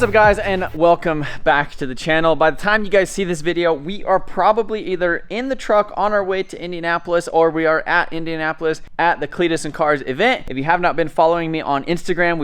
What's up guys, and welcome back to the channel. By the time you guys see this video, we are probably either in the truck on our way to Indianapolis, or we are at Indianapolis at the Cleetus and Cars event. If you have not been following me on Instagram,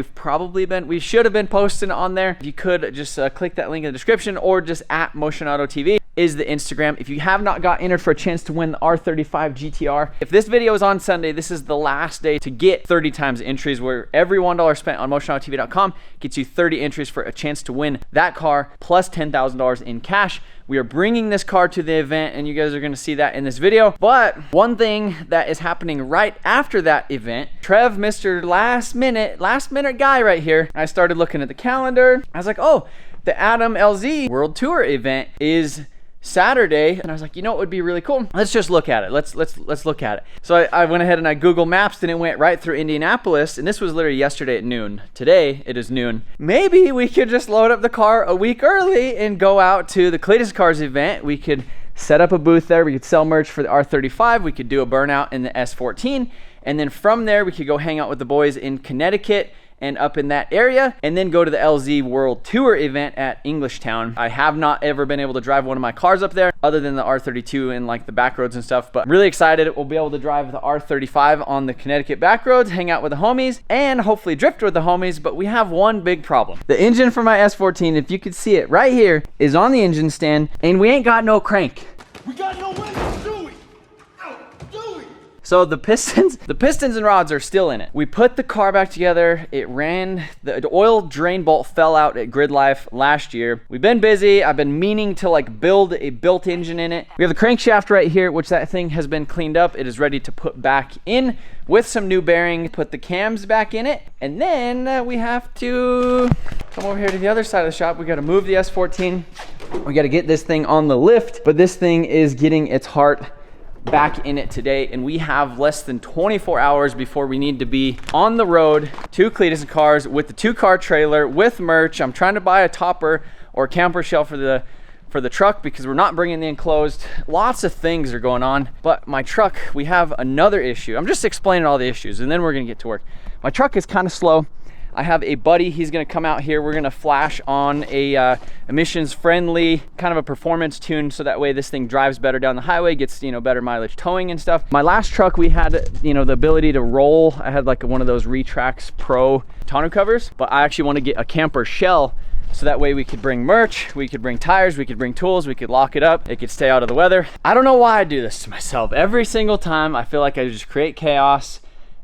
we should have been posting on there. If you could just click that link in the description, or just at MotionAutoTv is the Instagram. If you have not got entered for a chance to win the R35 GTR, if this video is on Sunday, this is the last day to get 30 times entries, where every $1 spent on MotionAutoTv.com gets you 30 entries for a chance to win that car plus $10,000 in cash. We are bringing this car to the event, and you guys are gonna see that in this video. But one thing that is happening right after that event, Trev, Mr. Last minute guy right here, I started looking at the calendar. I was like, oh, the Adam LZ World Tour event is Saturday, and I was like, you know what would be really cool? Let's just look at it. Let's look at it. So I went ahead and I Google Maps, and it went right through Indianapolis, and this was literally yesterday at noon. Today it is noon. Maybe we could just load up the car a week early and go out to the Cleetus Cars event. We could set up a booth there. We could sell merch for the R35. We could do a burnout in the S14, and then from there we could go hang out with the boys in Connecticut and up in that area, and then go to the LZ World Tour event at Englishtown. I have not ever been able to drive one of my cars up there other than the R32 and like the back roads and stuff, but I'm really excited. We'll be able to drive the R35 on the Connecticut back roads, hang out with the homies, and hopefully drift with the homies. But we have one big problem. The engine for my S14, if you could see it right here, is on the engine stand, and we ain't got no crank. We got no windows, do we? So the pistons and rods are still in it. We put the car back together. It ran, the oil drain bolt fell out at Grid Life last year. We've been busy. I've been meaning to like build a built engine in it. We have the crankshaft right here, which that thing has been cleaned up. It is ready to put back in with some new bearing, put the cams back in it. And then we have to come over here to the other side of the shop. We got to move the S14. We got to get this thing on the lift, but this thing is getting its heart back in it today, and we have less than 24 hours before we need to be on the road to Cleetus and Cars with the 2-car trailer with merch. I'm trying to buy a topper or camper shell for the truck because we're not bringing the enclosed. Lots of things are going on, but my truck, we have another issue. I'm just explaining all the issues, and then we're gonna get to work. My truck is kind of slow. I have a buddy, he's gonna come out here. We're gonna flash on a emissions friendly kind of a performance tune, so that way this thing drives better down the highway, gets, you know, better mileage towing and stuff. My last truck, we had, you know, the ability to roll. I had like one of those Retrax Pro tonneau covers, but I actually want to get a camper shell, so that way we could bring merch, we could bring tires, we could bring tools, we could lock it up, it could stay out of the weather. I don't know why I do this to myself. Every single time I feel like I just create chaos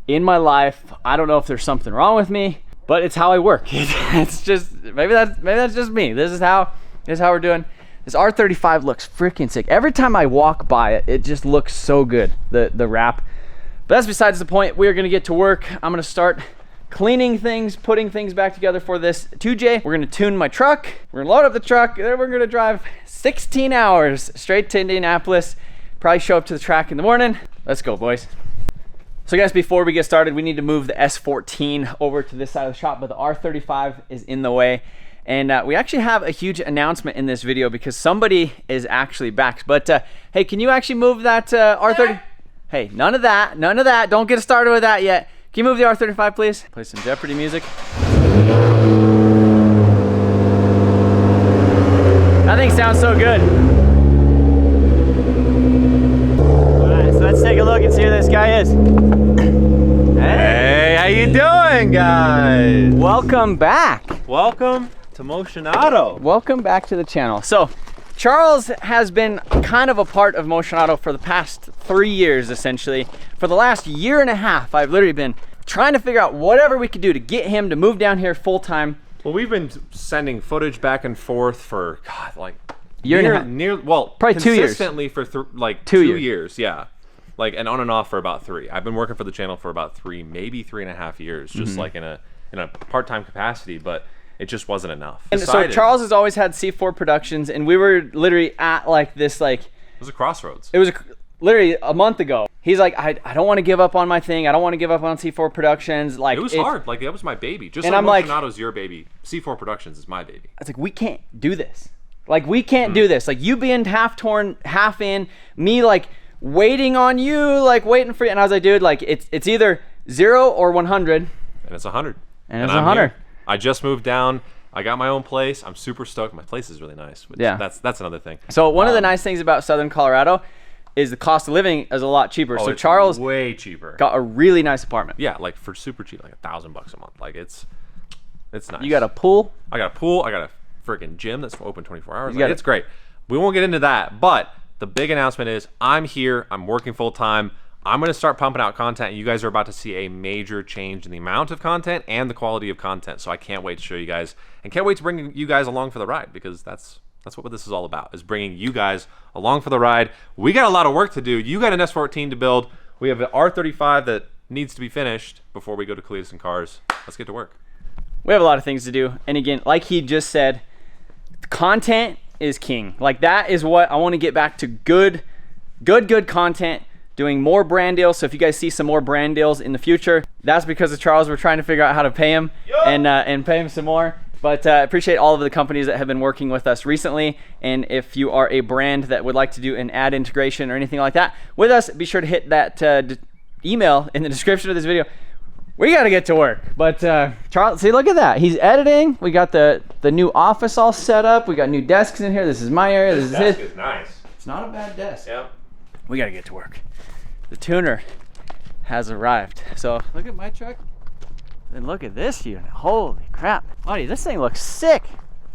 in my life. I don't know if there's something wrong with me, but it's how I work. It's just, maybe that's just me. This is how we're doing. This R35 looks freaking sick. Every time I walk by it, it just looks so good, the wrap. But that's besides the point. We're gonna get to work. I'm gonna start cleaning things, putting things back together for this 2J. We're gonna tune my truck. We're gonna load up the truck, and then we're gonna drive 16 hours straight to Indianapolis. Probably show up to the track in the morning. Let's go, boys. So guys, before we get started, we need to move the S14 over to this side of the shop, but the R35 is in the way. And we actually have a huge announcement in this video because somebody is actually back. But hey, can you actually move that R30? Hey, none of that. Don't get started with that yet. Can you move the R35, please? Play some Jeopardy music. That thing sounds so good. Let's take a look and see who this guy is. Hey, how you doing, guys? Welcome back. Welcome to MotionAuto. Welcome back to the channel. So, Charles has been kind of a part of MotionAuto for the past 3 years, essentially. For the last year and a half, I've literally been trying to figure out whatever we could do to get him to move down here full time. Well, we've been sending footage back and forth for, God, like probably 2 years. Consistently for like 2 years, yeah. Like, and on and off for about 3. I've been working for the channel for about 3, maybe 3.5 years, just like in a part-time capacity, but it just wasn't enough. And so Charles has always had C4 Productions, and we were literally at like this, like, it was a crossroads. It was literally a month ago. He's like, I don't want to give up on my thing. I don't want to give up on C4 Productions. Like, it was hard. Like, that was my baby. Just like MotionAuto's your baby, C4 Productions is my baby. I was like, we can't do this. Like, we can't do this. Like, you being half torn, half in, me like waiting on you, like waiting for you. And I was like, dude, like it's either 0 or 100. And it's 100. And it's 100. I just moved down. I got my own place. I'm super stoked. My place is really nice. But Yeah. That's another thing. So one of the nice things about Southern Colorado is the cost of living is a lot cheaper. So it's Charles way cheaper. got a really nice apartment. Yeah, like for super cheap, like $1,000 a month. Like it's nice. You got a pool? I got a pool. I got a freaking gym that's open 24 hours. You Like, got it's great. We won't get into that, but the big announcement is I'm here. I'm working full time. I'm going to start pumping out content, and you guys are about to see a major change in the amount of content and the quality of content. So I can't wait to show you guys, and can't wait to bring you guys along for the ride, because that's what this is all about, is bringing you guys along for the ride. We got a lot of work to do. You got an S14 to build. We have an R35 that needs to be finished before we go to Cletus and Cars. Let's get to work. We have a lot of things to do. And again, like he just said, content is king. Like that is what I want to get back to, good content. Doing more brand deals. So if you guys see some more brand deals in the future, that's because of Charles. We're trying to figure out how to pay him and pay him some more. But appreciate all of the companies that have been working with us recently. And if you are a brand that would like to do an ad integration or anything like that with us, be sure to hit that email in the description of this video. We got to get to work. But Charles, see, look at that. He's editing. We got the new office all set up. We got new desks in here. This is my area. This is his. Is nice. It's not a bad desk. Yeah. We got to get to work. The tuner has arrived. So look at my truck and look at this unit. Holy crap. Buddy, this thing looks sick.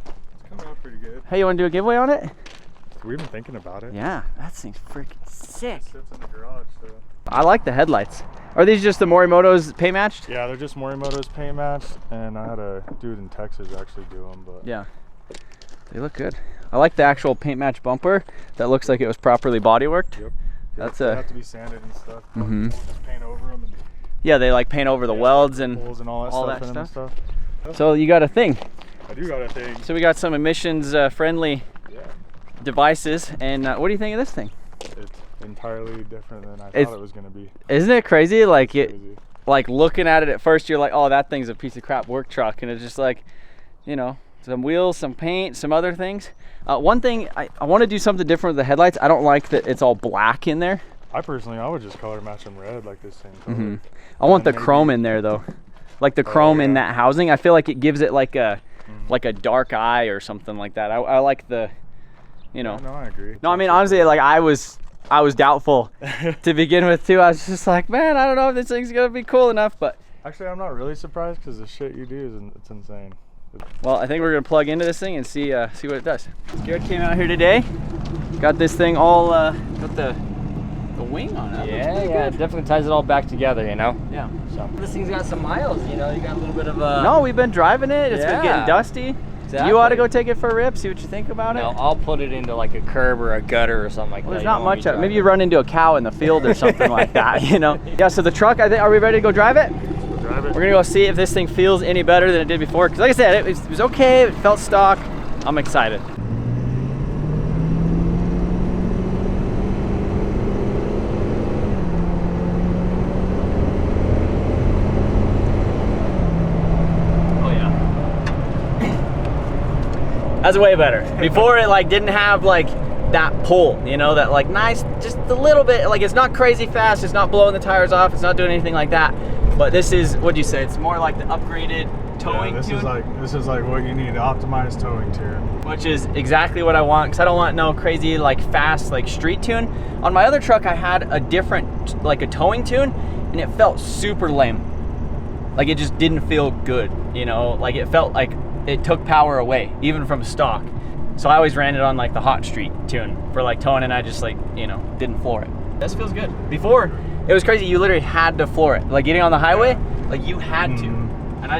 It's coming out pretty good. Hey, you want to do a giveaway on it? We've been thinking about it. Yeah, that thing's freaking sick. It sits in the garage, so. I like the headlights. Are these just the Morimoto's paint matched? Yeah, they're just Morimoto's paint matched, and I had a dude in Texas actually do them, but. Yeah, they look good. I like the actual paint match bumper. That looks like it was properly body worked. Yep. That's they have to be sanded and stuff. Mhm. Just paint over them. And, yeah, they like paint over the welds and holes and all that stuff in them and stuff. So you got a thing. I do got a thing. So we got some emissions friendly devices, and what do you think of this thing? It's entirely different than I thought it was going to be. Isn't it crazy? Like Crazy. like looking at it at first, you're like, oh, that thing's a piece of crap work truck, and it's just like, you know, some wheels, some paint, some other things. One thing, I want to do something different with the headlights. I don't like that it's all black in there. I would just color match them red like this same color. Mm-hmm. I want the chrome in there though, like the chrome in that housing. I feel like it gives it like a dark eye or something like that. I like the, you know. No, I agree. No, I mean honestly, like I was doubtful to begin with too. I was just like, man, I don't know if this thing's gonna be cool enough, but. Actually, I'm not really surprised because the shit you do it's insane. Well, I think we're gonna plug into this thing and see what it does. Garrett came out here today, got this thing all got the wing on it. Yeah, it definitely ties it all back together, you know. Yeah. So this thing's got some miles, you know. You got a little bit of a. No, we've been driving it. It's been Yeah. getting dusty. Exactly. You ought to go take it for a rip. See what you think about it. I'll put it into like a curb or a gutter or something like Well, that. there's not much of it. Maybe you run into a cow in the field or something like that, you know. Yeah. So the truck, I think, are we ready to go drive it? Drive it. We're gonna go see if this thing feels any better than it did before. Because like I said, it was okay. It felt stock. I'm excited. Oh yeah. That's way better. Before it like didn't have like that pull, you know, that like nice, just a little bit, like it's not crazy fast, it's not blowing the tires off, it's not doing anything like that. But this is, what'd you say? It's more like the upgraded towing this tune. This is like what you need to optimize towing tune. Which is exactly what I want, because I don't want no crazy like fast like street tune. On my other truck I had a different, like a towing tune, and it felt super lame. Like it just didn't feel good, you know, like it felt like it took power away, even from stock. So I always ran it on like the hot street tune for like towing, and I just like, you know, didn't floor it. This feels good. Before, it was crazy, you literally had to floor it. Like getting on the highway, like you had to. And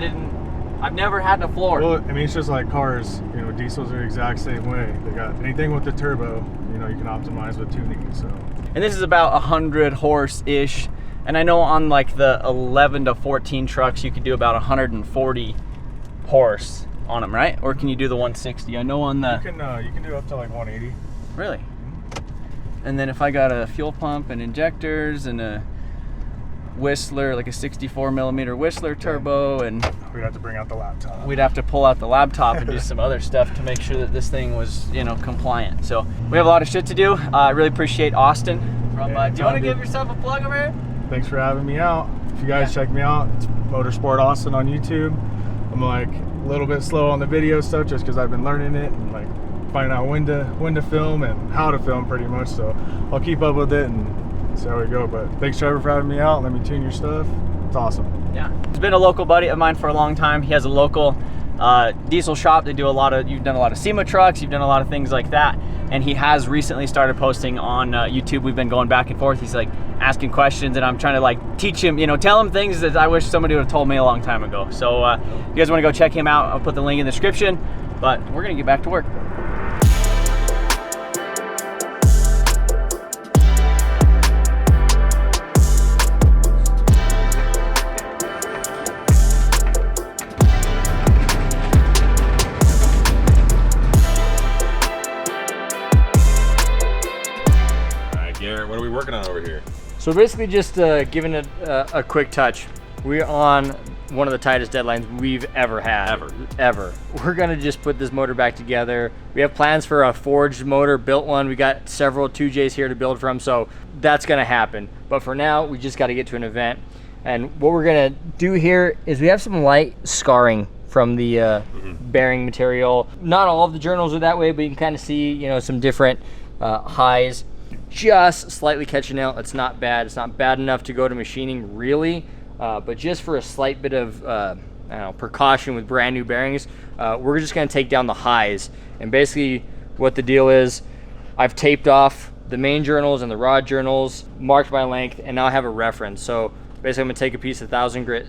I've never had to floor. Well, I mean, it's just like cars, you know, diesels are the exact same way. They got anything with the turbo, you know, you can optimize with tuning, so. And this is about 100 horse-ish. And I know on like the 11 to 14 trucks, you could do about 140 horse on them, right? Or can you do the 160? I know on the... You can do up to like 180. Really? And then if I got a fuel pump and injectors and a Whistler, like a 64 millimeter Whistler turbo, and We'd have to bring out the laptop. we'd have to pull out the laptop and do some other stuff to make sure that this thing was, you know, compliant. So we have a lot of shit to do. I really appreciate Austin. From, Yeah, do you want to dude. give yourself a plug over here? Thanks for having me out. If you guys check me out, it's Motorsport Austin on YouTube. I'm like a little bit slow on the video stuff just because I've been learning it and like finding out when to film and how to film pretty much. So I'll keep up with it and see how we go. But thanks, Trevor, for having me out. Let me tune your stuff. It's awesome. Yeah, he's been a local buddy of mine for a long time. He has a local diesel shop. They do a lot of, you've done a lot of SEMA trucks, you've done a lot of things like that. And he has recently started posting on YouTube. We've been going back and forth. He's like asking questions and I'm trying to like teach him, you know, tell him things that I wish somebody would have told me a long time ago. So if you guys want to go check him out, I'll put the link in the description, but we're gonna get back to work. Garrett, what are we working on over here? So basically just giving it a quick touch. We're on one of the tightest deadlines we've ever had. Ever. We're gonna just put this motor back together. We have plans for a forged motor, built one. We got several 2Js here to build from, so that's gonna happen. But for now, we just gotta get to an event. And what we're gonna do here is we have some light scarring from the bearing material. Not all of the journals are that way, but you can kind of see, you know, some different highs. Just slightly catching out. It's not bad. It's not bad enough to go to machining really, but just for a slight bit of I don't know, precaution with brand new bearings, we're just going to take down the highs. And basically what the deal is, I've taped off the main journals and the rod journals, marked my length, and now I have a reference. So basically I'm going to take a piece of 1000 grit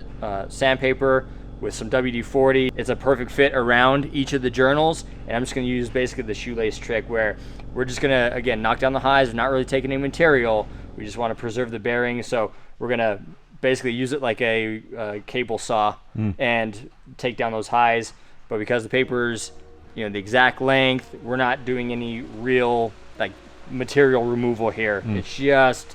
sandpaper with some WD-40. It's a perfect fit around each of the journals, and I'm just going to use basically the shoelace trick where we're just going to, again, knock down the highs. We're not really taking any material. We just want to preserve the bearings, so we're going to basically use it like a cable saw and take down those highs. But because the paper's, you know, the exact length, we're not doing any real like material removal here. It's just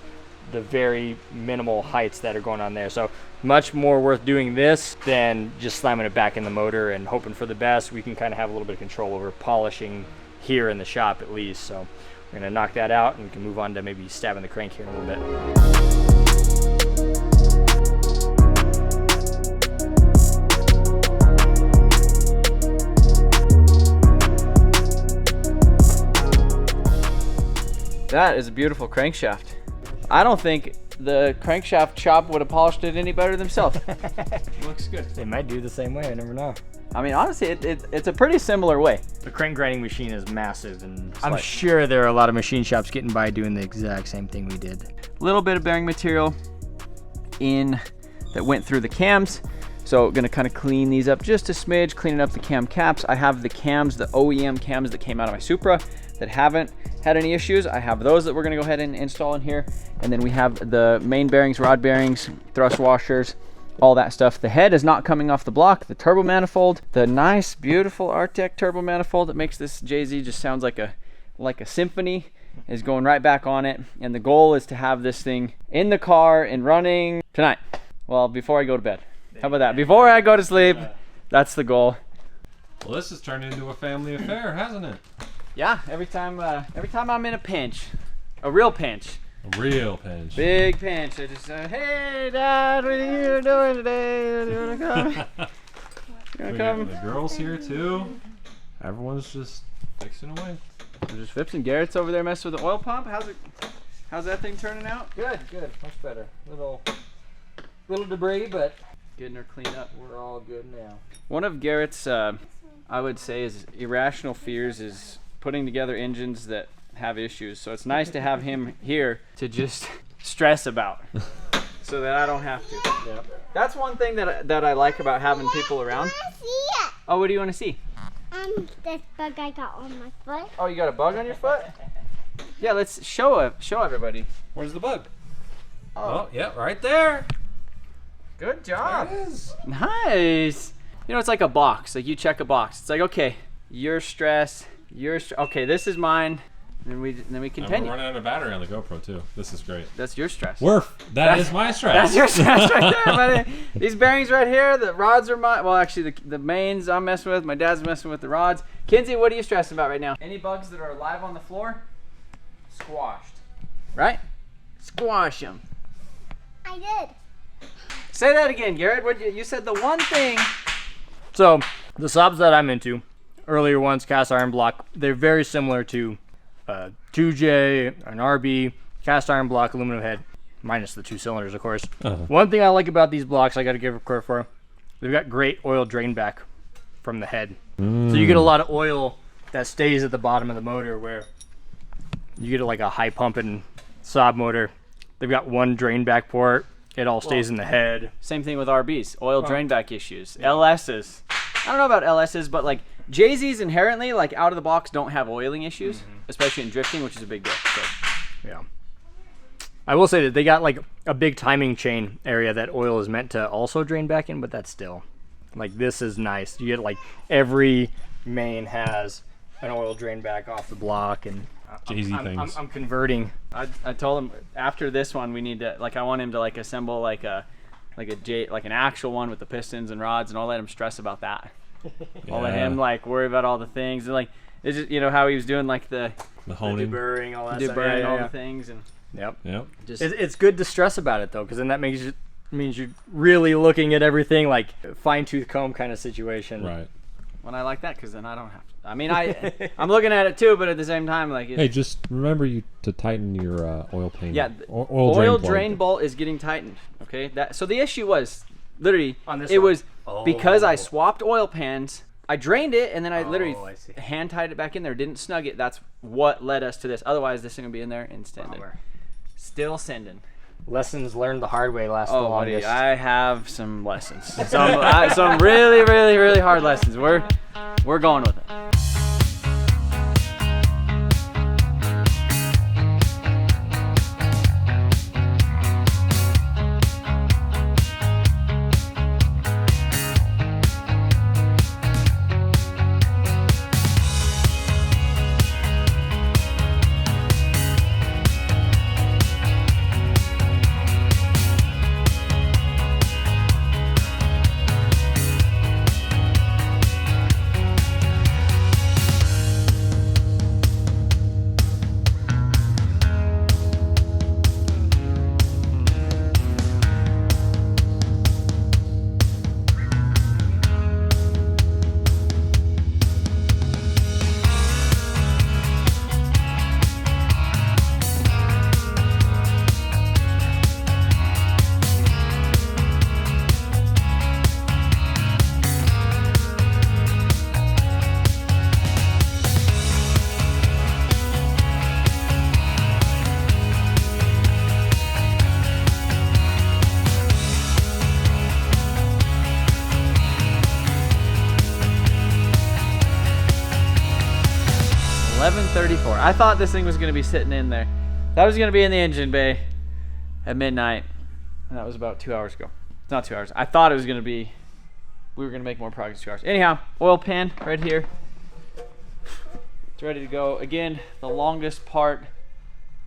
the very minimal heights that are going on there. So much more worth doing this than just slamming it back in the motor and hoping for the best. We can kind of have a little bit of control over polishing here in the shop at least. So we're gonna knock that out and we can move on to maybe stabbing the crank here in a little bit. That is a beautiful crankshaft. I don't think the crankshaft shop would have polished it any better themselves. Looks good. They might do the same way, I never know. I mean, honestly, it's a pretty similar way. The crank grinding machine is massive, and I'm sure there are a lot of machine shops getting by doing the exact same thing we did. A little bit of bearing material in that went through the cams. So gonna kind of clean these up just a smidge, cleaning up the cam caps. I have the cams, the OEM cams that came out of my Supra that haven't had any issues. I have those that we're gonna go ahead and install in here. And then we have the main bearings, rod bearings, thrust washers, all that stuff. The head is not coming off the block. The turbo manifold, the nice, beautiful Artec turbo manifold that makes this JZ just sounds like a symphony, is going right back on it. And the goal is to have this thing in the car and running tonight. Well, before I go to bed. How about that? Before I go to sleep, that's the goal. Well, this has turned into a family affair, hasn't it? Yeah, every time I'm in a pinch, a real pinch. A real pinch. Big pinch. I just say, hey, Dad, what are you doing today? Do you want to come? You want to come? The girls here, too. Everyone's just fixing away. We're just fixing. Garrett's over there messing with the oil pump. How's that thing turning out? Good, much better. Little debris, but Getting her cleaned up. we're all good now. One of Garrett's, I would say, is irrational fears is putting together engines that have issues. So it's nice to have him here to just stress about, so that I don't have to. Yeah. That's one thing that I like about having people around. I see it. Oh, what do you want to see? This bug I got on my foot. Oh, you got a bug on your foot? Yeah, let's show everybody. Where's the bug? Oh, yeah, right there. good job. There it is. Nice. You know, it's like a box. Like you check a box. It's like, okay, your stress, okay, this is mine. Then we And we're continue. running out of battery on the GoPro too. This is great. That's your stress. That is my stress. That's your stress right there, buddy. These bearings right here, the rods are mine. Well, actually, the mains I'm messing with. My dad's messing with the rods. Kinsey, what are you stressing about right now? Any bugs that are alive on the floor? Squashed. Right? Squash them. I did. Say that again, Garrett. You said the one thing So the subs that I'm into, earlier ones, cast iron block, they're very similar to 2J, an RB, cast iron block, aluminum head, minus the 2 cylinders, of course. One thing I like about these blocks, I got to give credit for, they've got great oil drain back from the head. So you get a lot of oil that stays at the bottom of the motor, where you get like a high pumping Saab motor. They've got one drain back port. It all stays in the head. Same thing with RBs, oil drain back issues. LSs, I don't know about LSs, but like JZs inherently, like out of the box, don't have oiling issues, especially in drifting, which is a big deal. So. Yeah. I will say that they got like a big timing chain area that oil is meant to also drain back in, but that's still, like, this is nice. You get like every main has an oil drain back off the block, and I'm converting. I told him after this one we need to, like, I want him to like assemble like an actual one with the pistons and rods, and I'll let him stress about that. I'll let him like worry about all the things, and like it's just, you know how he was doing like the honing, deburring, all that deburring, stuff. all the things, and Yep. just It's good to stress about it though, because then that means you're really looking at everything, like fine tooth comb kind of situation. Right. when I like that, because then I don't have to. I mean, I'm looking at it too, but at the same time, like, hey, just remember to tighten your oil pan. yeah, oil drain bolt is getting tightened. Okay, so the issue was literally On this it one? was because I swapped oil pans. I drained it, and then I literally I see. hand tied it back in there. Didn't snug it. That's what led us to this. Otherwise, this thing would be in there and sending. Still sending. Lessons learned the hard way last the Oh, buddy, longest. I have some lessons. Some really, really, really hard lessons. We're going with it. $11:34. I thought this thing was going to be sitting in there. That was going to be in the engine bay at midnight. And that was about 2 hours ago. It's not 2 hours. I thought it was going to be, we were going to make more progress 2 hours. Anyhow, oil pan right here. It's ready to go. Again, the longest part of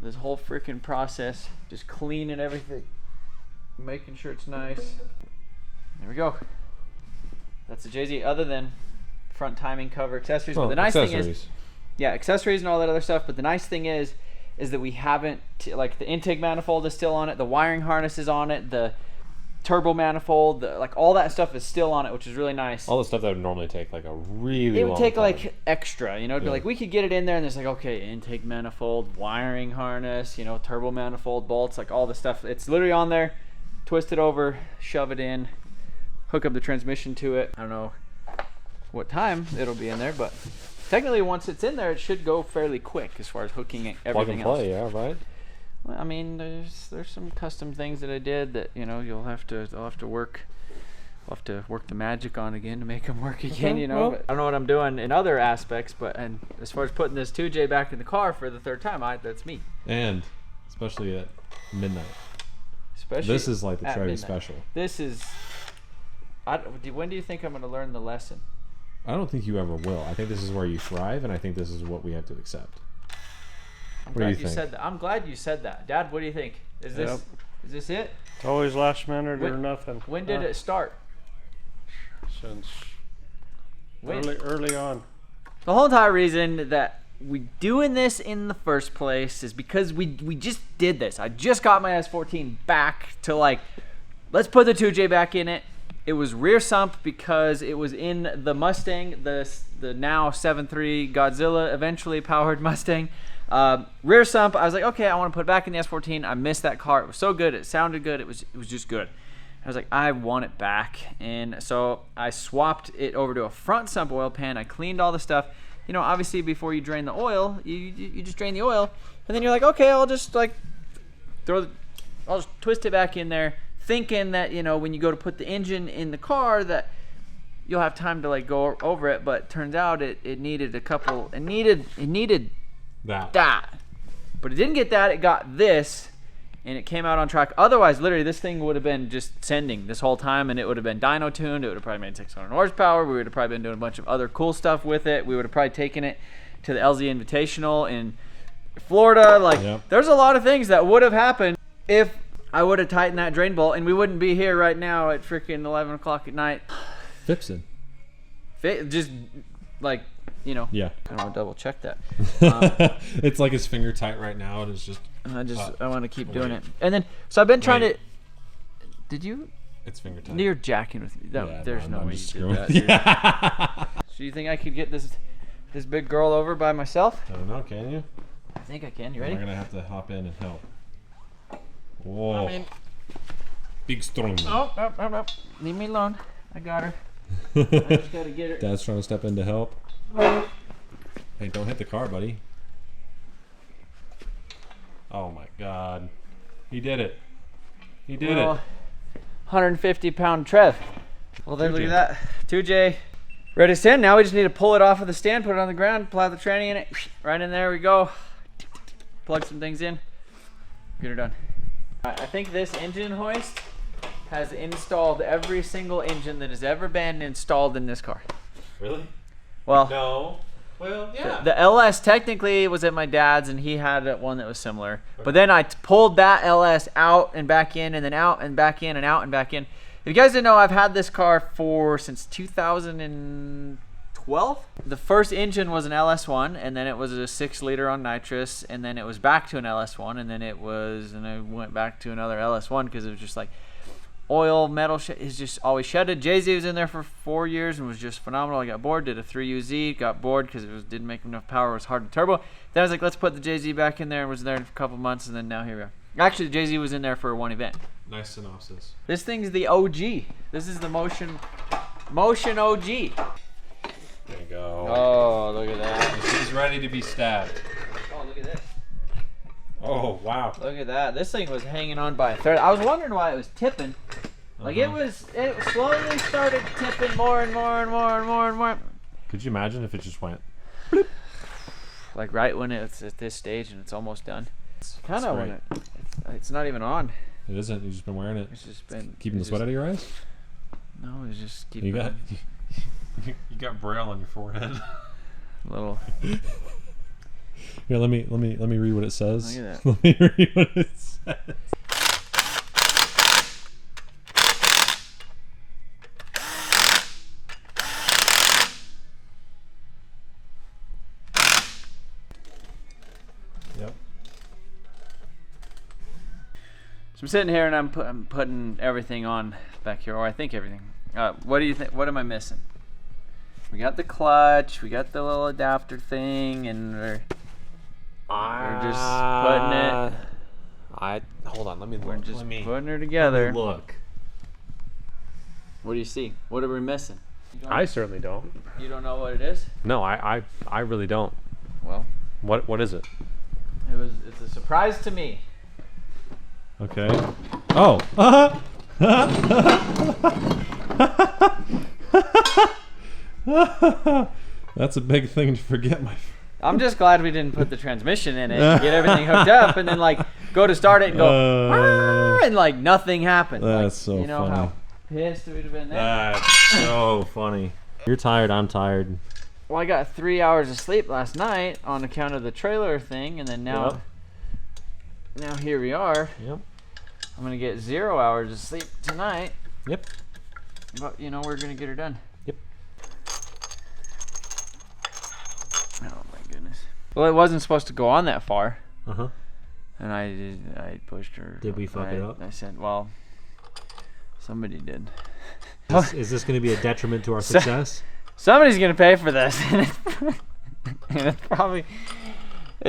this whole freaking process. Just cleaning everything. Making sure it's nice. There we go. That's the JZ, other than front timing cover accessories. But the nice thing is, yeah, accessories and all that other stuff. But the nice thing is that we haven't, like, the intake manifold is still on it, the wiring harness is on it, the turbo manifold, like all that stuff is still on it, which is really nice. All the stuff that would normally take like a really it long would take time. like extra, you know, it'd be like we could get it in there and there's like, okay, intake manifold, wiring harness, you know, turbo manifold, bolts, like all the stuff. It's literally on there. Twist it over, shove it in, hook up the transmission to it. I don't know what time it'll be in there, but technically once it's in there, it should go fairly quick as far as hooking everything plug and play, else. yeah, right? Well, I mean, there's some custom things that I did that, you know, they'll have to work. I'll have to work the magic on again to make them work again, Okay, you know. well. But I don't know what I'm doing in other aspects, and as far as putting this 2J back in the car for the third time, that's me. And especially at midnight. Especially This is like the at cherry midnight. special. This is. When do you think I'm going to learn the lesson? I don't think you ever will. I think this is where you thrive, and I think this is what we have to accept. I'm What do glad you you think? said that. I'm glad you said that, Dad. What do you think? Is this it? It's always last minute or When- nothing. When did it start? Since When? early on. The whole entire reason that we doing this in the first place is because we just did this. I just got my S14 back to, like, let's put the 2J back in it. It was rear sump because it was in the Mustang, the now 7.3 Godzilla, eventually powered Mustang. Rear sump, I was like, okay, I want to put it back in the S14. I missed that car. It was so good. It sounded good. It was just good. I was like, I want it back. And so I swapped it over to a front sump oil pan. I cleaned all the stuff. You know, obviously before you drain the oil, you just drain the oil. And then you're like, okay, I'll just like I'll just twist it back in there, thinking that, you know, when you go to put the engine in the car that you'll have time to like go over it. But turns out it needed a couple, it needed that. But it didn't get that, it got this, and it came out on track. Otherwise, literally, this thing would have been just sending this whole time, and it would have been dyno tuned. It would have probably made 600 horsepower. We would have probably been doing a bunch of other cool stuff with it. We would have probably taken it to the LZ Invitational in Florida. Like, there's a lot of things that would have happened if I would have tightened that drain bolt, and we wouldn't be here right now at freaking 11 o'clock at night. Fixing. Just like, you know. Yeah. I want to double check that. It's like his finger tight right now, and it's just. I want to keep doing it. And then, so I've been trying to. Did you? It's finger tight. You're jacking with me. No, there's no way you did that. Yeah. So you think I could get this big girl over by myself? I don't know. Can you? I think I can. You ready? We're gonna have to hop in and help. Whoa. I mean, big strong. Oh. Leave me alone. I got her. I just gotta get her. Dad's trying to step in to help. Hey, don't hit the car, buddy. Oh my God. He did it. He did it. 150-pound Trev. Well, then look at that. 2J. Ready to stand. Now we just need to pull it off of the stand, put it on the ground, apply the tranny in it. Right in there we go. Plug some things in. Get her done. I think this engine hoist has installed every single engine that has ever been installed in this car. Really? Well, No. Well, yeah. the LS technically was at my dad's, and he had one that was similar. But then I pulled that LS out and back in, and then out and back in, and out and back in. If you guys didn't know, I've had this car since 2012. The first engine was an LS1, and then it was a 6-liter on nitrous, and then it was back to an LS1, and then I went back to another LS1 because it was just like oil, metal is just always shedded. Jay-Z was in there for 4 years and was just phenomenal. I got bored, did a 3UZ, got bored because didn't make enough power, it was hard to turbo. Then I was like, let's put the Jay-Z back in there, and was there for a couple months, and then now here we are. Actually, the Jay-Z was in there for one event. Nice synopsis. This thing's the OG. This is the Motion OG. There you go. Oh, look at that. She's ready to be stabbed. Oh, look at this. Oh, wow. Look at that. This thing was hanging on by a thread. I was wondering why it was tipping. Like it slowly started tipping more and more and more and more and more. Could you imagine if it just went? Like right when it's at this stage and it's almost done. It's kind of when it's not even on. It isn't. You've just been wearing it. It's just been keeping the sweat out of your eyes. No, it's just keeping. You got braille on your forehead. A little. Here, let me read what it says. Look at that. Let me read what it says. Yep. So I'm sitting here and I'm putting everything on back here, or I think everything. What do you think? What am I missing? We got the clutch, we got the little adapter thing, and we're just putting it. Hold on. Let me look. We're just putting her together. Look. What do you see? What are we missing? I certainly don't. You don't know what it is? No, I really don't. Well, What is it? it's a surprise to me. Okay. Oh. That's a big thing to forget, my friend. I'm just glad we didn't put the transmission in it, and get everything hooked up, and then like go to start it and go, and like nothing happened. That's like, so you know funny. how pissed we'd have been there. That's so funny. You're tired, I'm tired. Well, I got 3 hours of sleep last night on account of the trailer thing, and then now here we are. Yep. I'm gonna get 0 hours of sleep tonight. Yep. But you know we're gonna get her done. Yep. Oh my goodness. Well, it wasn't supposed to go on that far. Uh-huh. And I pushed her. Did we fuck it up? I said, well, somebody did. Is this going to be a detriment to our success? Somebody's gonna pay for this, and it's probably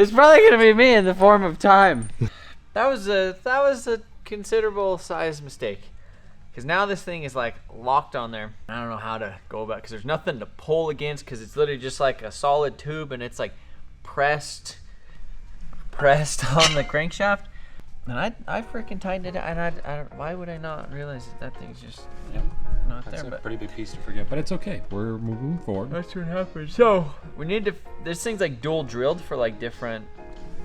gonna be me in the form of time. That was a considerable size mistake, because now this thing is like locked on there. I don't know how to go about it, because there's nothing to pull against, because it's literally just like a solid tube, and it's like pressed on the crankshaft. And I freaking tightened it, and I why would I not realize that thing's just not That's there? a But pretty big piece to forget, but it's okay. We're moving forward. that's what happened. So we need to. This thing's like dual drilled for like different,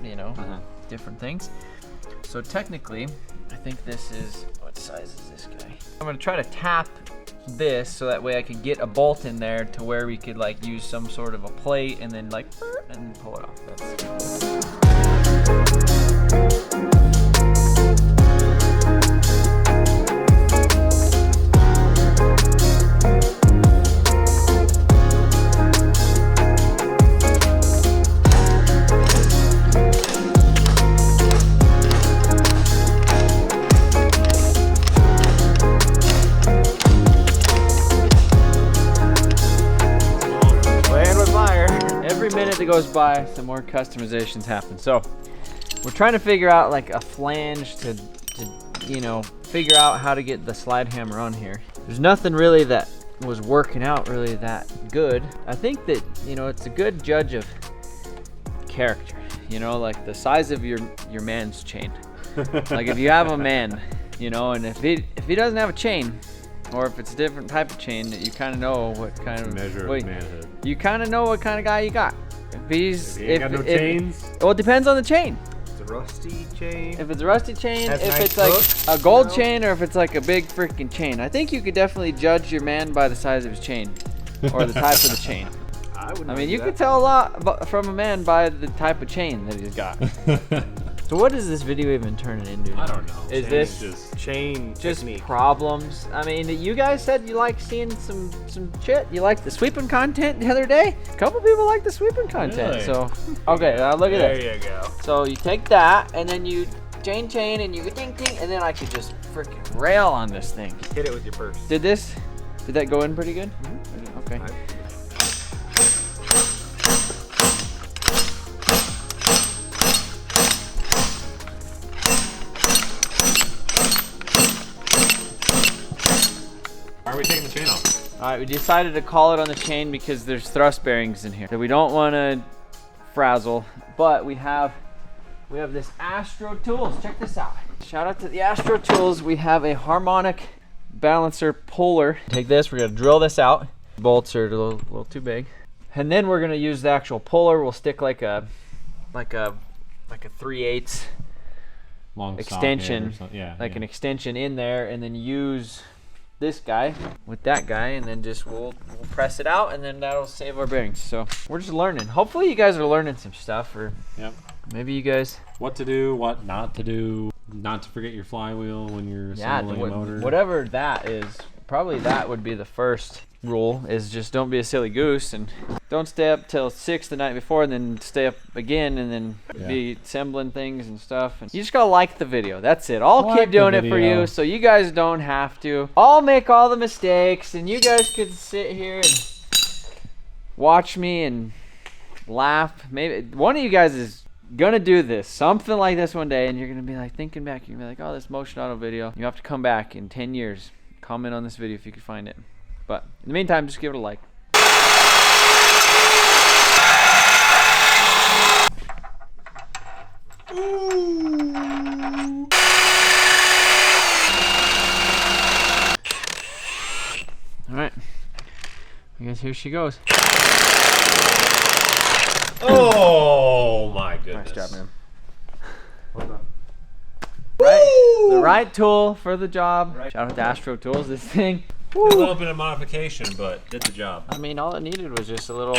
different things. So technically, I think this is, what size is this guy? I'm gonna try to tap this so that way I can get a bolt in there to where we could like use some sort of a plate and then like and pull it off. That's minute that goes by, some more customizations happen. So we're trying to figure out like a flange to figure out how to get the slide hammer on here. There's nothing really that was working out really that good. I think that it's a good judge of character, like the size of your man's chain. Like if you have a man, and if he doesn't have a chain, or if it's a different type of chain, that you kind of know what kind of Measure of manhood. You kind of know what kind of guy you got. If he ain't got no chains. Well, it depends on the chain. It's a rusty chain. If it's a rusty chain, Has if nice it's like hooks, a gold chain, or if it's like a big freaking chain. I think you could definitely judge your man by the size of his chain, or the type of the chain. I mean, you could tell a lot from a man by the type of chain that he's got. So what is this video even turning into? I don't know. Is Chain this just chain just technique. problems? I mean, you guys said you like seeing some shit. You liked the sweeping content the other day. A couple people like the sweeping content. Really? So, okay, now look at this. There you go. So you take that, and then you chain, and you go ding, ding, and then I could just freaking rail on this thing. Hit it with your purse. Did that go in pretty good? Mm-hmm. Okay. Why are we taking the chain off? All right, we decided to call it on the chain because there's thrust bearings in here that we don't want to frazzle, but we have this Astro Tools. Check this out. Shout out to the Astro Tools. We have a harmonic balancer puller. Take this, we're gonna drill this out. Bolts are a little too big. And then we're gonna use the actual puller. We'll stick like a 3/8 Long extension, socket or something. Yeah, an extension in there, and then use this guy with that guy, and then just we'll press it out, and then that'll save our bearings. So we're just learning. Hopefully you guys are learning some stuff, or maybe you guys what to do, what not to do, not to forget your flywheel when you're assembling a motor. Whatever that is. Probably that would be the first rule, is just don't be a silly goose and don't stay up till 6 the night before and then stay up again and then be assembling things and stuff. And you just gotta like the video. That's it. I'll keep doing it for you so you guys don't have to. I'll make all the mistakes and you guys could sit here and watch me and laugh. Maybe one of you guys is gonna do this, something like this one day, and you're gonna be like thinking back, you're gonna be like, oh, this MotionAuto video. You have to come back in 10 years. Comment on this video if you can find it. But in the meantime, just give it a like. All right, I guess here she goes. Oh my goodness. Nice job, man. Well done. Right, the right tool for the job. Shout out to Astro Tools. This thing. A little bit of modification, but did the job. I mean, all it needed was just a little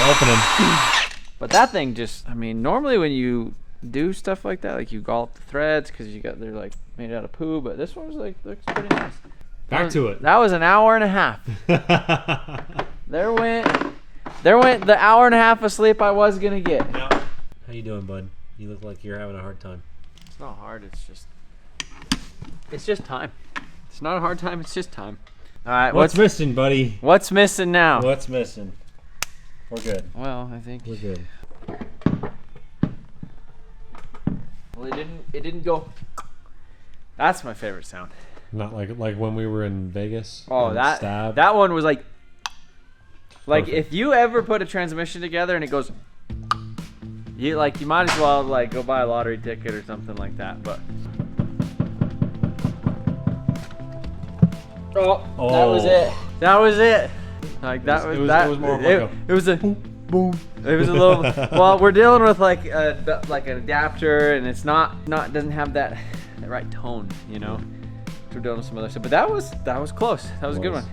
Opening. But that thing just, I mean, normally when you do stuff like that, like you gallop the threads because they're like made out of poo, but this one's like looks pretty nice. Back to it. That was an hour and a half. There went the hour and a half of sleep I was gonna get. How you doing, bud? You look like you're having a hard time. It's not hard. It's just time. It's not a hard time. It's just time. All right, What's missing, buddy? what's missing now? What's missing? We're good. Well, I think We're good. well, it didn't go. That's my favorite sound. Not like when we were in Vegas. Oh, and that Stab. that one was like Perfect. if you ever put a transmission together and it goes, you might as well like go buy a lottery ticket or something like that. But that was it. That was it. Like that was that. It was more of like a it was a boom. It was a little. Well, we're dealing with like an adapter, and it's not doesn't have that right tone, you know. We're doing some other stuff, but that was close. That was a good one.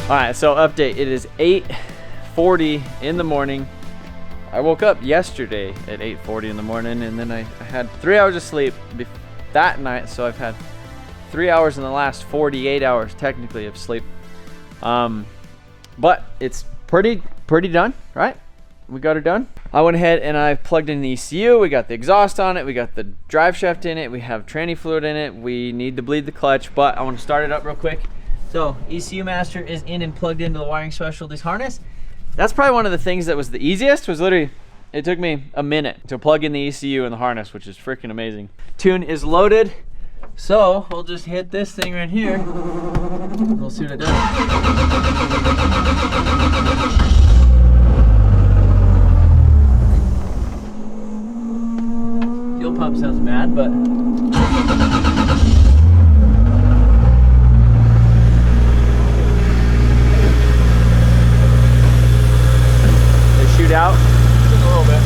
All right, so update. It is 8:40 in the morning. I woke up yesterday at 8:40 in the morning, and then I had 3 hours of sleep that night, so I've had 3 hours in the last 48 hours technically of sleep. But it's pretty done, right? We got it done. I went ahead and I plugged in the ECU. We got the exhaust on it. We got the drive shaft in it. We have tranny fluid in it. We need to bleed the clutch, but I want to start it up real quick. So ECU master is in and plugged into the Wiring Specialties harness. That's probably one of the things that was the easiest. Was literally, it took me a minute to plug in the ECU in the harness, which is freaking amazing. Tune is loaded, so we'll just hit this thing right here. We'll see what it does. Fuel pump sounds bad, but shoot out just a little bit.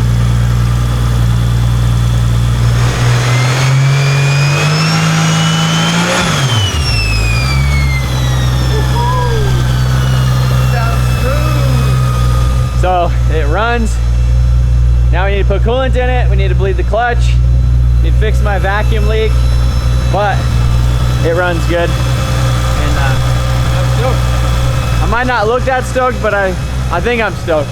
So it runs. Now we need to put coolant in it. We need to bleed the clutch. Need to fix my vacuum leak, but it runs good. And I'm stoked. I might not look that stoked, but I think I'm stoked.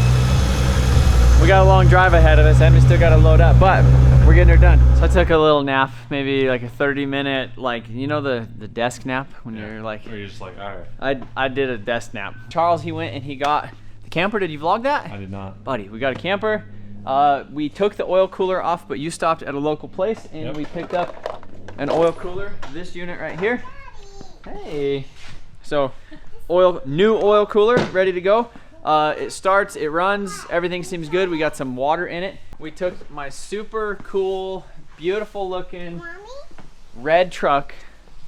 We got a long drive ahead of us and we still got to load up, but we're getting her done. So I took a little nap, maybe like a 30-minute, like, you know, the desk nap when you're like, Or you're just like, all right. I did a desk nap. Charles, he went and he got the camper. Did you vlog that? I did not. Buddy, we got a camper. We took the oil cooler off, but you stopped at a local place and we picked up an oil cooler, this unit right here. Hey. So new oil cooler, ready to go. It starts, it runs, everything seems good. We got some water in it. We took my super cool, beautiful looking red truck.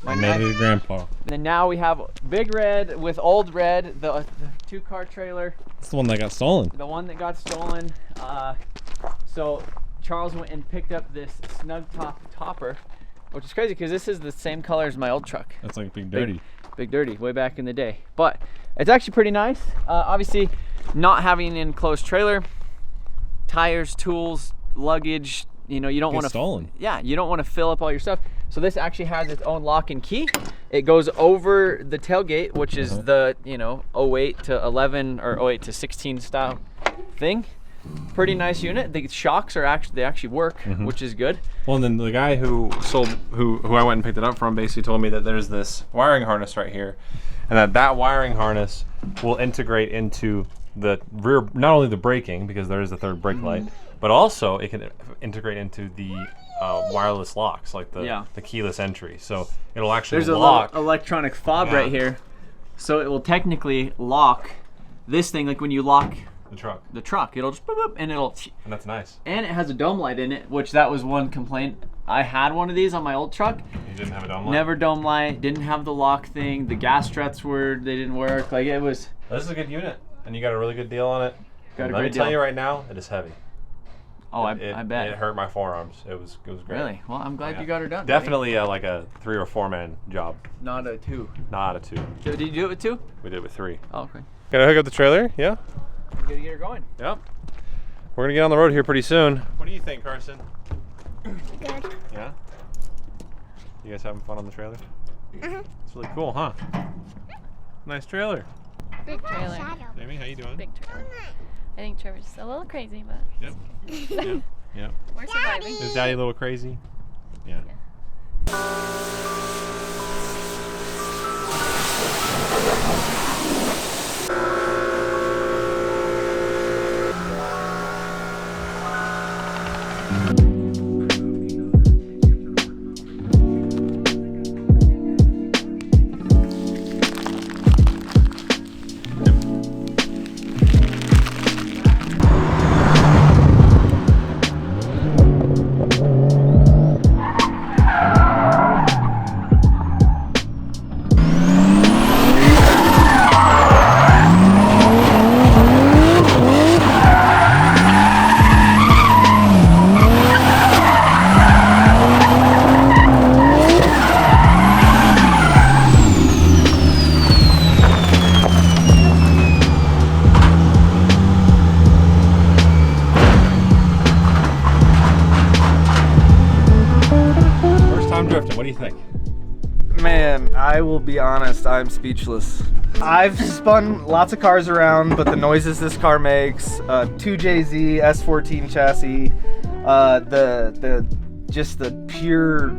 I made it a grandpa. And now we have Big Red with Old Red, the 2-car trailer. It's the one that got stolen. The one that got stolen. So Charles went and picked up this snug top topper, which is crazy because this is the same color as my old truck. That's like Big Dirty. Big Dirty, way back in the day. But it's actually pretty nice. Obviously, not having an enclosed trailer, tires, tools, luggage, you know, you don't want to stolen. Yeah, you don't want to fill up all your stuff. So this actually has its own lock and key. It goes over the tailgate, which is the, you know, 08 to 11 or 08 to 16 style thing. Pretty nice unit. The shocks are actually work, which is good. Well, and then the guy who I went and picked it up from basically told me that there's this wiring harness right here, and that wiring harness will integrate into the rear, not only the braking, because there is a third brake light, but also it can integrate into the wireless locks, like the keyless entry. So it'll actually lock. There's a little electronic fob right here, so it will technically lock this thing, like when you lock the truck, it'll just boop, boop, and it'll, and that's nice. And it has a dome light in it, which that was one complaint. I had one of these on my old truck. You didn't have a dome light? Never dome light, didn't have the lock thing, the gas struts they didn't work, like it was. This is a good unit, and you got a really good deal on it. Got a Let me great tell deal. you right now, it is heavy. Oh, I bet. It hurt my forearms. It was great. Really? Well, I'm glad Yeah. you got her done. Definitely like a 3 or 4 man job. Not a 2. Not a 2. Did you do it with 2? We did it with 3. Oh, okay. Gonna hook up the trailer? Yeah. I'm gonna get her going. Yep. We're gonna get on the road here pretty soon. What do you think, Carson? Good. Yeah? You guys having fun on the trailer? Uh-huh. It's really cool, huh? Nice trailer. Big trailer. Jamie, how you doing? Big trailer. I think Trevor's a little crazy, but Yep. Yep. Yep. we're surviving. Is Daddy a little crazy? Yeah. First time drifting, what do you think? Man, I will be honest, I'm speechless. I've spun lots of cars around, but the noises this car makes, 2JZ S14 chassis, just the pure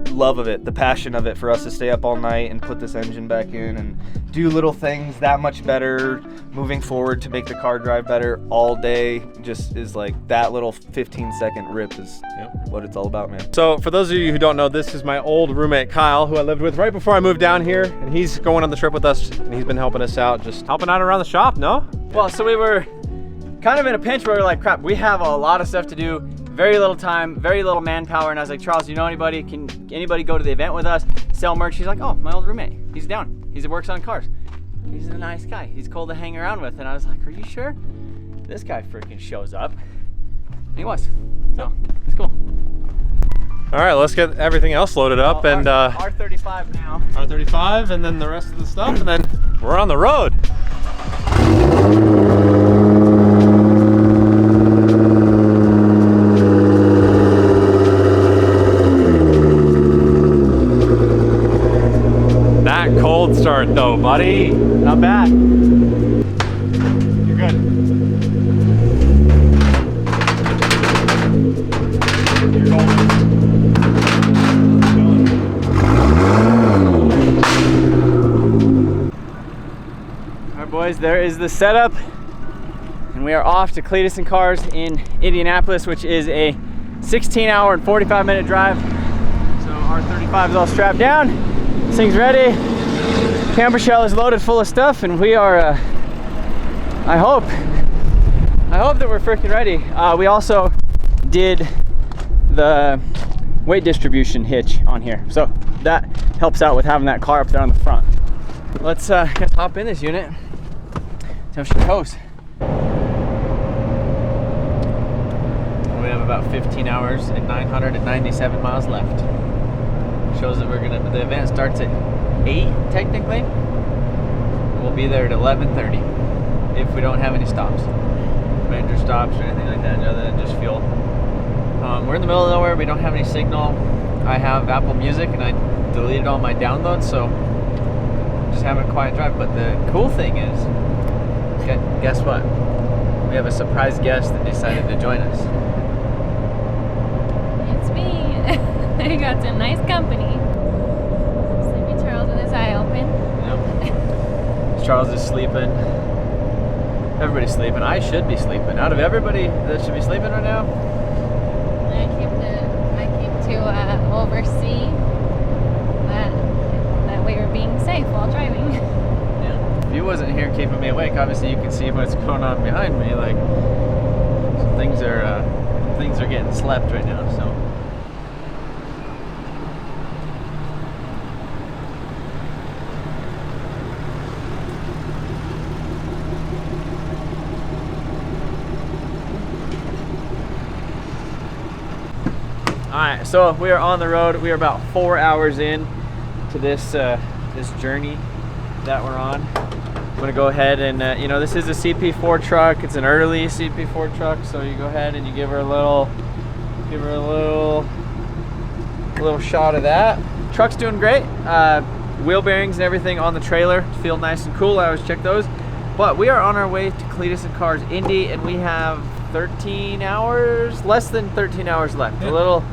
love of it, the passion of it for us to stay up all night and put this engine back in and do little things that much better moving forward to make the car drive better all day just is like that little 15-second rip is what it's all about, man. So for those of you who don't know, this is my old roommate Kyle, who I lived with right before I moved down here, and he's going on the trip with us, and he's been helping us out, just helping out around the shop, no? Well, so we were kind of in a pinch where we were like, crap, we have a lot of stuff to do, very little time, very little manpower, and I was like, Charles, you know anybody? Can anybody go to the event with us, sell merch? He's like, oh, my old roommate, he's down. He works on cars. He's a nice guy. He's cool to hang around with. And I was like, are you sure? This guy freaking shows up. And he was. So, it's cool. All right, let's get everything else loaded up and R35 now. R35 and then the rest of the stuff, and then we're on the road. That cold start though, buddy. Not bad. You're good. You're golden. All right, boys, there is the setup. And we are off to Cletus and Cars in Indianapolis, which is a 16-hour and 45-minute drive. So our 35 is all strapped down. This thing's ready. Camper shell is loaded full of stuff, and we are, I hope that we're freaking ready. We also did the weight distribution hitch on here. So that helps out with having that car up there on the front. Let's just hop in this unit. See how she goes. We have about 15 hours and 997 miles left. Shows that the event starts at 8 technically. We'll be there at 11:30 if we don't have any stops, major stops or anything like that, other than just fuel. We're in the middle of nowhere. We don't have any signal. I have Apple Music and I deleted all my downloads, so just having a quiet drive. But the cool thing is, guess what? We have a surprise guest that decided to join us. It's me. I got some nice company. Sleepy Charles with his eye open. Yep. Charles is sleeping. Everybody's sleeping. I should be sleeping. Out of everybody that should be sleeping right now, I came to oversee that we were being safe while driving. yeah. If you wasn't here keeping me awake, obviously you can see what's going on behind me. Like things are getting slept right now. So. right, so we are on the road. We are about 4 hours in to this this journey that we're on. I'm gonna go ahead and you know, this is a CP4 truck. It's an early CP4 truck, so you go ahead and you give her a little shot of that. Truck's doing great. Wheel bearings and everything on the trailer feel nice and cool. I always check those. But we are on our way to Cletus and Cars Indy, and we have 13 hours, less than 13 hours left. Yeah. A little,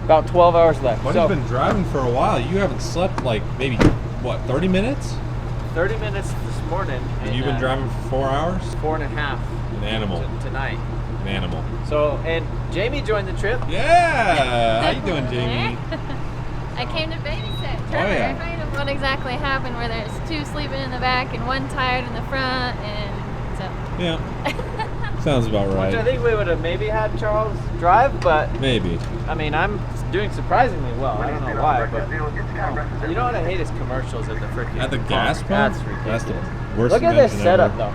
about 12 hours left. Buddy's So been driving for a while. You haven't slept like maybe, what, 30 minutes? 30 minutes this morning. And you've been driving for 4 hours? 4.5. An animal. Tonight. An animal. So, and Jamie joined the trip. Yeah! How you doing, Jamie? I came to babysit Trevor. Oh, yeah. I find out what exactly happened where there's 2 sleeping in the back and 1 tired in the front, and so. Yeah. Sounds about right. Which I think we would have maybe had Charles drive, but Maybe. I mean, I'm doing surprisingly well. I don't know why, but you know what I hate is commercials at the freaking At the gas pump? That's ridiculous. That's the worst Look at this invention setup ever. though.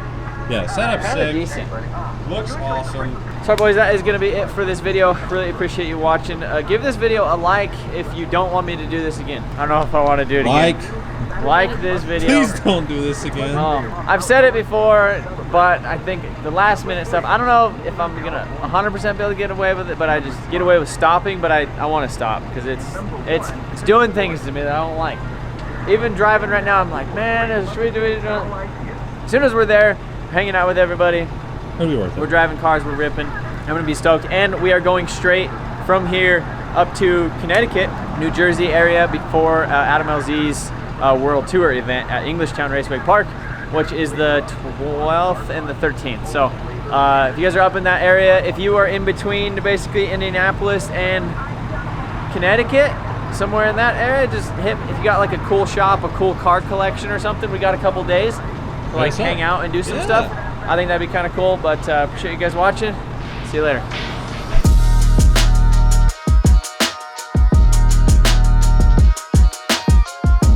Yeah, setup's Kind of sick. decent. Looks awesome. So boys, that is going to be it for this video. Really appreciate you watching. Give this video a like if you don't want me to do this again. I don't know if I want to do it again. Like this video. Please don't do this again. I've said it before, but I think the last minute stuff, I don't know if I'm going to 100% be able to get away with it, but I just get away with stopping, but I want to stop because it's doing things to me that I don't like. Even driving right now, I'm like, man, should we do it? As soon as we're there, hanging out with everybody, It'll be worth it. we're driving cars, we're ripping. I'm gonna be stoked. And we are going straight from here up to Connecticut, New Jersey area before Adam LZ's World Tour event at Englishtown Raceway Park, which is the 12th and the 13th. So if you guys are up in that area, if you are in between basically Indianapolis and Connecticut, somewhere in that area, just hit, if you got like a cool shop, a cool car collection or something, we got a couple days to like hang out and do some stuff. I think that'd be kind of cool, but appreciate you guys watching. See you later.